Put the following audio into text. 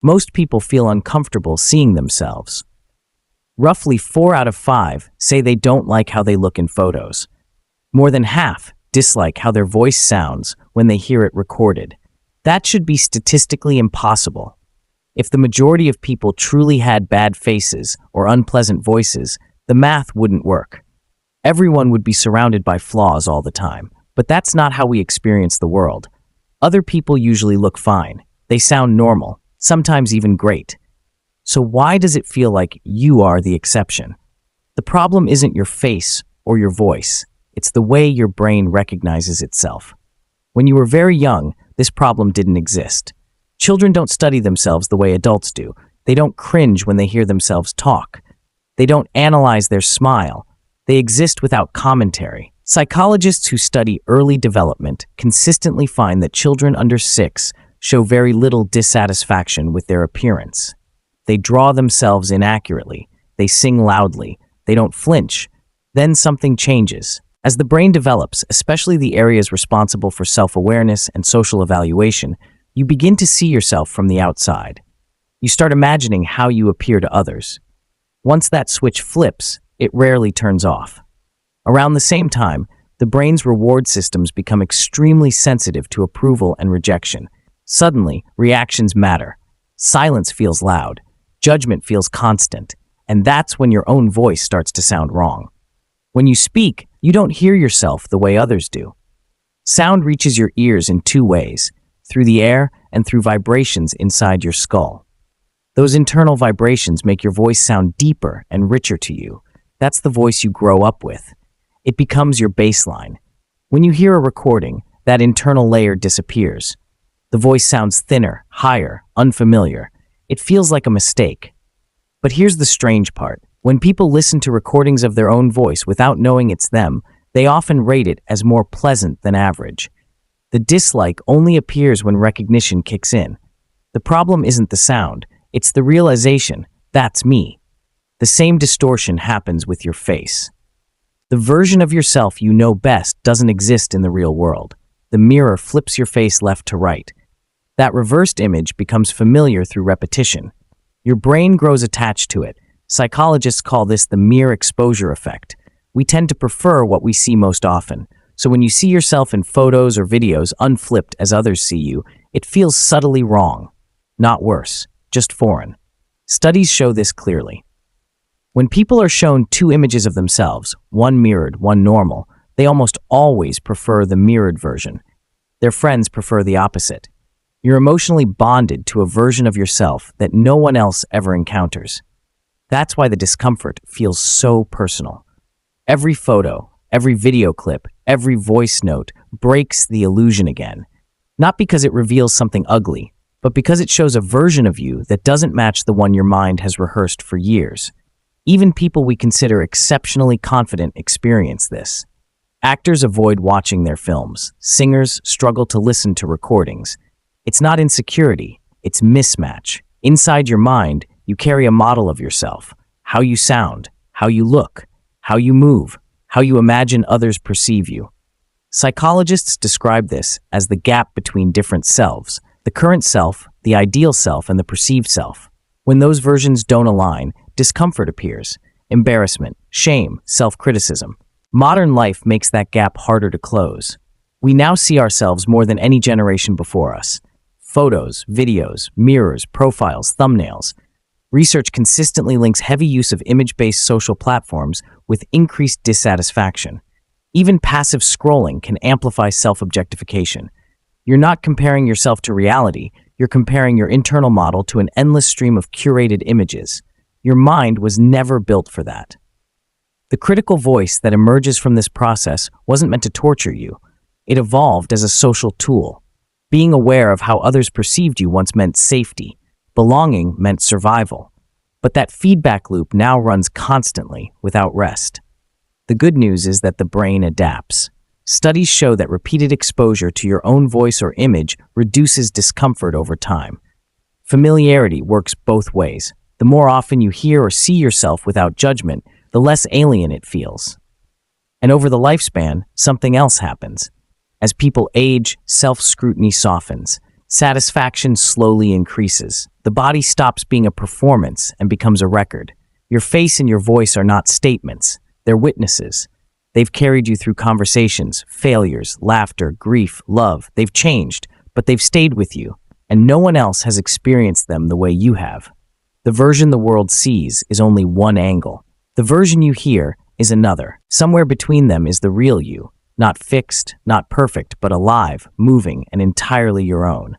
Most people feel uncomfortable seeing themselves. Roughly 4 out of 5 say they don't like how they look in photos. More than half dislike how their voice sounds when they hear it recorded. That should be statistically impossible. If the majority of people truly had bad faces or unpleasant voices, the math wouldn't work. Everyone would be surrounded by flaws all the time, but that's not how we experience the world. Other people usually look fine. They sound normal, sometimes even great. So why does it feel like you are the exception? The problem isn't your face or your voice. It's the way your brain recognizes itself. When you were very young, this problem didn't exist. Children don't study themselves the way adults do. They don't cringe when they hear themselves talk. They don't analyze their smile. They exist without commentary. Psychologists who study early development consistently find that children under 6 show very little dissatisfaction with their appearance. They draw themselves inaccurately. They sing loudly. They don't flinch. Then something changes. As the brain develops, especially the areas responsible for self-awareness and social evaluation, you begin to see yourself from the outside. You start imagining how you appear to others. Once that switch flips, it rarely turns off. Around the same time, the brain's reward systems become extremely sensitive to approval and rejection. Suddenly, reactions matter. Silence feels loud. Judgment feels constant. And that's when your own voice starts to sound wrong. When you speak, you don't hear yourself the way others do. Sound reaches your ears in 2 ways, through the air and through vibrations inside your skull. Those internal vibrations make your voice sound deeper and richer to you. That's the voice you grow up with. It becomes your baseline. When you hear a recording, that internal layer disappears. The voice sounds thinner, higher, unfamiliar. It feels like a mistake. But here's the strange part. When people listen to recordings of their own voice without knowing it's them, they often rate it as more pleasant than average. The dislike only appears when recognition kicks in. The problem isn't the sound, it's the realization, that's me. The same distortion happens with your face. The version of yourself you know best doesn't exist in the real world. The mirror flips your face left to right. That reversed image becomes familiar through repetition. Your brain grows attached to it. Psychologists call this the mere exposure effect. We tend to prefer what we see most often. So when you see yourself in photos or videos unflipped as others see you, it feels subtly wrong. Not worse, just foreign. Studies show this clearly. When people are shown 2 images of themselves, one mirrored, one normal, they almost always prefer the mirrored version. Their friends prefer the opposite. You're emotionally bonded to a version of yourself that no one else ever encounters. That's why the discomfort feels so personal. Every photo, every video clip, every voice note breaks the illusion again. Not because it reveals something ugly, but because it shows a version of you that doesn't match the one your mind has rehearsed for years. Even people we consider exceptionally confident experience this. Actors avoid watching their films. Singers struggle to listen to recordings. It's not insecurity, it's mismatch. Inside your mind, you carry a model of yourself, how you sound, how you look, how you move, how you imagine others perceive you. Psychologists describe this as the gap between different selves, the current self, the ideal self, and the perceived self. When those versions don't align, discomfort appears, embarrassment, shame, self-criticism. Modern life makes that gap harder to close. We now see ourselves more than any generation before us. Photos, videos, mirrors, profiles, thumbnails. Research consistently links heavy use of image-based social platforms with increased dissatisfaction. Even passive scrolling can amplify self-objectification. You're not comparing yourself to reality, you're comparing your internal model to an endless stream of curated images. Your mind was never built for that. The critical voice that emerges from this process wasn't meant to torture you. It evolved as a social tool. Being aware of how others perceived you once meant safety. Belonging meant survival. But that feedback loop now runs constantly, without rest. The good news is that the brain adapts. Studies show that repeated exposure to your own voice or image reduces discomfort over time. Familiarity works both ways. The more often you hear or see yourself without judgment, the less alien it feels. And over the lifespan, something else happens. As people age, self-scrutiny softens. Satisfaction slowly increases. The body stops being a performance and becomes a record. Your face and your voice are not statements, they're witnesses. They've carried you through conversations, failures, laughter, grief, love. They've changed, but they've stayed with you, and no one else has experienced them the way you have. The version the world sees is only one angle. The version you hear is another. Somewhere between them is the real you, not fixed, not perfect, but alive, moving, and entirely your own.